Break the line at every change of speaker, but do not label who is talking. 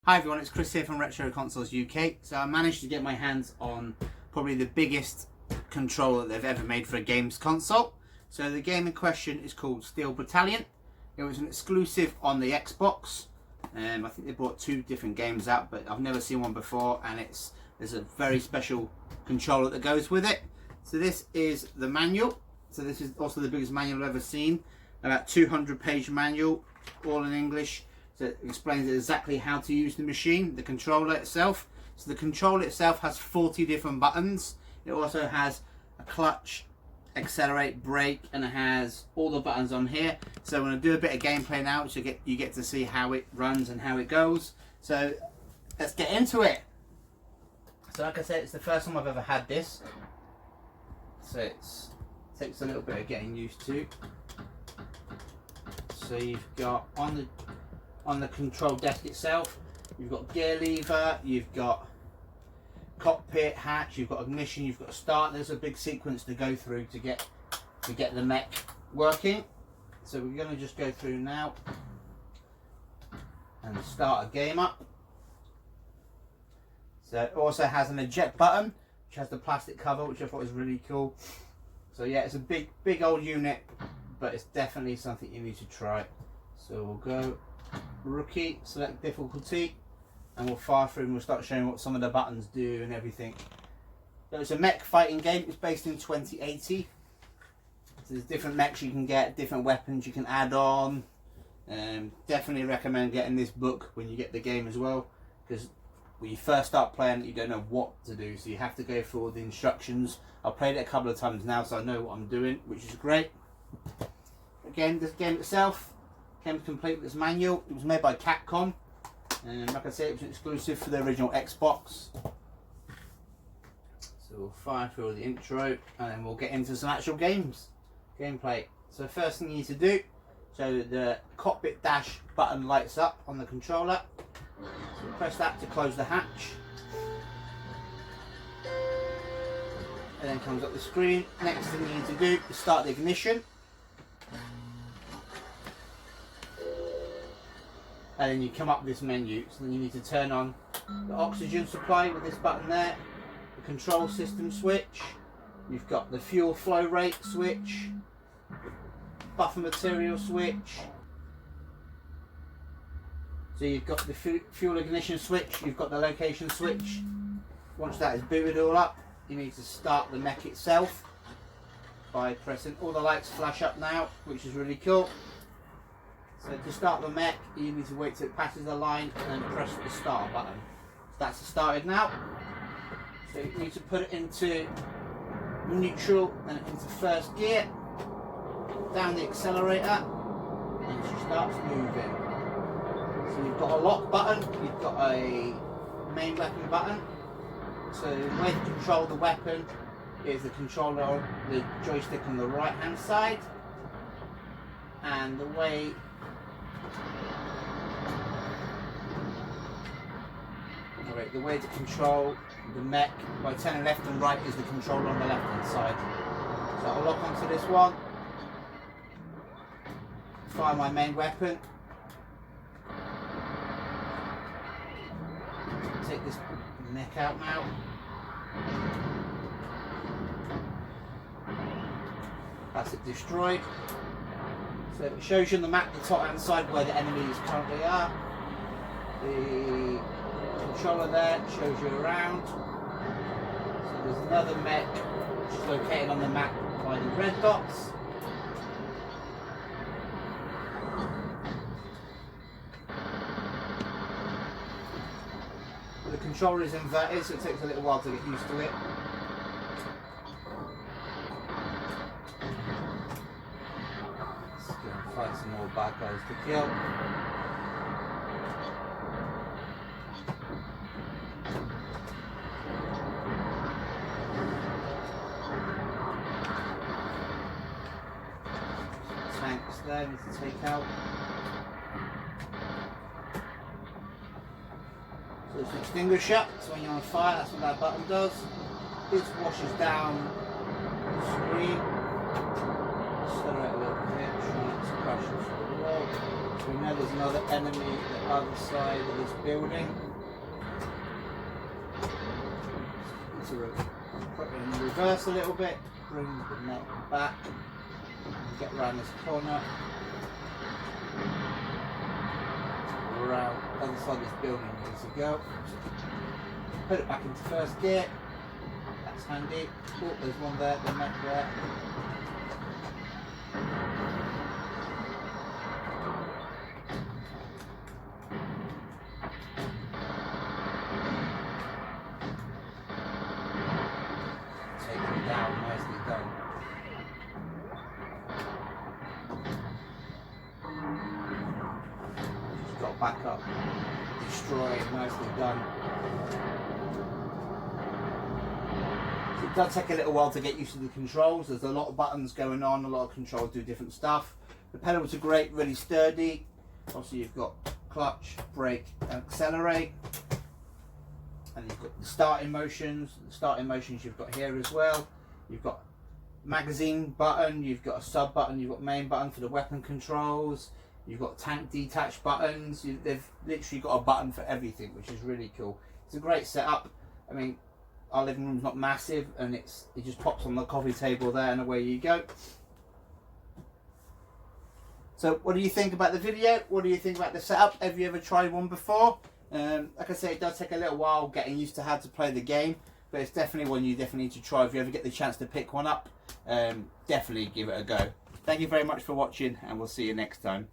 Hi everyone, it's Chris here from Retro Consoles UK. So I managed to get my hands on probably the biggest controller they've ever made for a games console. So the game in question is called Steel Battalion. It was an exclusive on the Xbox. I think they brought two different games out, but I've never seen one before, and there's a very special controller that goes with it. So this is the manual. So this is also the biggest manual I've ever seen. About 200-page manual, all in English. So it explains exactly how to use the machine, the controller itself. So the controller itself has 40 different buttons. It also has a clutch, accelerate, brake, and it has all the buttons on here. So I'm going to do a bit of gameplay now, so you get to see how it runs and how it goes. So let's get into it. So like I said, it's the first time I've ever had this. So it takes a little bit of getting used to. So you've got on the control desk itself, you've got gear lever, you've got cockpit, hatch, you've got ignition, you've got a start. There's a big sequence to go through to get the mech working. So we're going to just go through now and start a game up. So it also has an eject button, which has the plastic cover, which I thought was really cool. So yeah, it's a big old unit, but it's definitely something you need to try. So we'll go rookie, select difficulty, and we'll fire through and we'll start showing what some of the buttons do and everything. So it's a mech fighting game. It's based in 2080. So there's different mechs you can get, different weapons you can add on. Definitely recommend getting this book when you get the game as well, because when you first start playing you don't know what to do, so you have to go through all the instructions. I've played it a couple of times now, so I know what I'm doing, which is great. Again, this game itself came complete with this manual. It was made by Capcom, and like I said, it was an exclusive for the original Xbox. So we'll fire through the intro and then we'll get into some actual gameplay. So first thing you need to do, so the cockpit dash button lights up on the controller. So press that to close the hatch. And then comes up the screen. Next thing you need to do is start the ignition. And then you come up with this menu. So then you need to turn on the oxygen supply with this button there, the control system switch, you've got the fuel flow rate switch, buffer material switch. So you've got the fuel ignition switch, you've got the location switch. Once that is booted all up, you need to start the mech itself by pressing, all the lights flash up now, which is really cool. So to start the mech, you need to wait till it passes the line and then press the start button. So that's started now. So you need to put it into neutral and into first gear, down the accelerator, and she starts moving. So you've got a lock button, you've got a main weapon button. So the way to control the weapon is the controller, the joystick on the right hand side, and the way to control the mech by turning left and right is the controller on the left hand side. So I'll lock onto this one, fire my main weapon, take this mech out now. That's it destroyed. So it shows you on the map, the top hand side, where the enemies currently are. The controller there shows you around. So there's another mech which is located on the map by the red dots. The controller is inverted, so it takes a little while to get used to it. Find some more bad guys to kill. Tanks there need to take out. So it's an extinguisher, so when you're on fire, that's what that button does. This washes down the screen. Accelerate a little bit, try not to crash into the wall. We know there's another enemy at the other side of this building. So put it in reverse a little bit, bring the net back, get around this corner, around the other side of this building needs to go. Put it back into first gear, that's handy. Oh, there's one there, the net there. Down, nicely done. Just got back up, destroy, nicely done. So it does take a little while to get used to the controls. There's a lot of buttons going on, a lot of controls do different stuff. The pedals are great, really sturdy. Obviously you've got clutch, brake and accelerate. And you've got the starting motions. The starting motions you've got here as well. You've got magazine button, you've got a sub button, you've got main button for the weapon controls, you've got tank detach buttons. They've literally got a button for everything, which is really cool. It's a great setup. I mean, our living room's not massive, and it just pops on the coffee table there, and away you go. So what do you think about the video? What do you think about the setup? Have you ever tried one before? Like I say, it does take a little while getting used to how to play the game, but it's definitely one you definitely need to try. If you ever get the chance to pick one up, definitely give it a go. Thank you very much for watching, and we'll see you next time.